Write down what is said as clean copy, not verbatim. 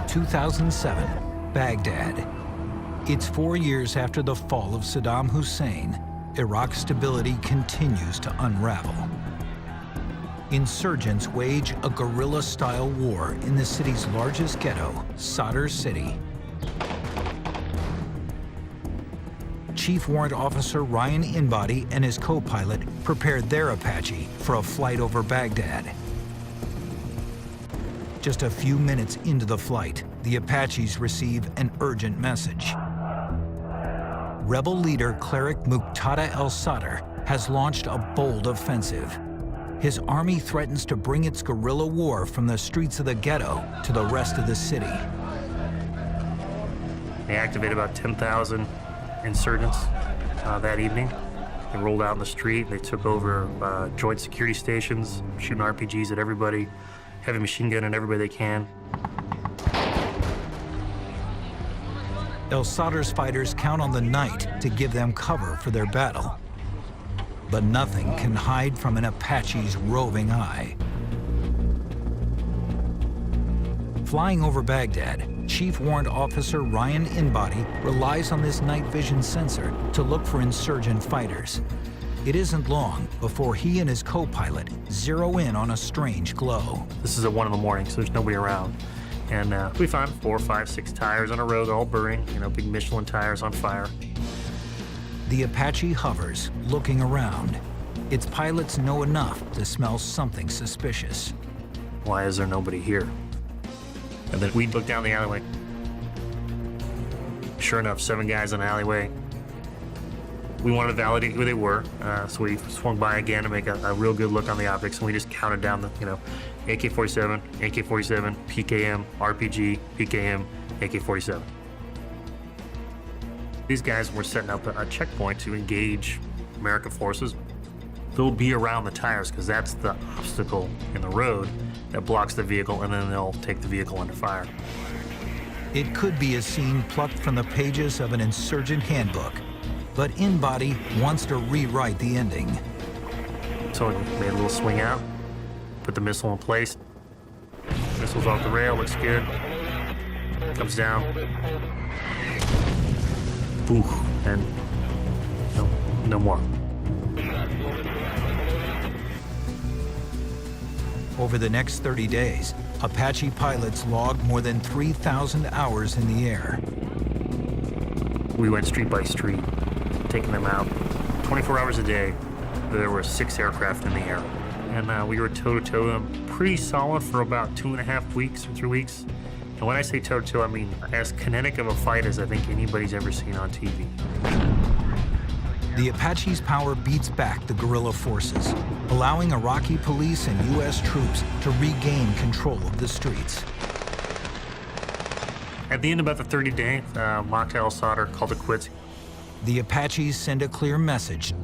2007, Baghdad. It's 4 years after the fall of Saddam Hussein. Iraq's stability continues to unravel. Insurgents wage a guerrilla-style war in the city's largest ghetto, Sadr City. Chief Warrant Officer Ryan Inbody and his co-pilot prepared their Apache for a flight over Baghdad. Just a few minutes into the flight, the Apaches receive an urgent message. Rebel leader Cleric Muqtada al-Sadr has launched a bold offensive. His army threatens to bring its guerrilla war from the streets of the ghetto to the rest of the city. They activated about 10,000 insurgents that evening. They rolled out in the street. They took over joint security stations, shooting RPGs at everybody, heavy machine gun at everybody they can. al-Sadr's fighters count on the night to give them cover for their battle. But nothing can hide from an Apache's roving eye. Flying over Baghdad, Chief Warrant Officer Ryan Inbody relies on this night vision sensor to look for insurgent fighters. It isn't long before he and his co-pilot zero in on a strange glow. This is at 1 in the morning, so there's nobody around. And we found 4, 5, 6 tires on a road, all burning, you know, big Michelin tires on fire. The Apache hovers, looking around. Its pilots know enough to smell something suspicious. Why is there nobody here? And then we look down the alleyway. Sure enough, 7 guys in the alleyway. We wanted to validate who they were, so we swung by again to make a real good look on the optics, and we just counted down the, you know, AK-47, AK-47, PKM, RPG, PKM, AK-47. These guys were setting up a checkpoint to engage American forces. They'll be around the tires because that's the obstacle in the road that blocks the vehicle, and then they'll take the vehicle under fire. It could be a scene plucked from the pages of an insurgent handbook, but Inbody wants to rewrite the ending. So we made a little swing out, put the missile in place. Missile's off the rail, looks good. Comes down. Boof, and no more. Over the next 30 days, Apache pilots logged more than 3,000 hours in the air. We went street by street, taking them out. 24 hours a day, there were 6 aircraft in the air. And we were toe-to-toe them pretty solid for about 2.5 weeks or 3 weeks. And when I say toe-to-toe, I mean as kinetic of a fight as I think anybody's ever seen on TV. The Apache's power beats back the guerrilla forces, allowing Iraqi police and U.S. troops to regain control of the streets. At the end of about the 30th day, Muqtada al-Sadr called it quits. The Apaches send a clear message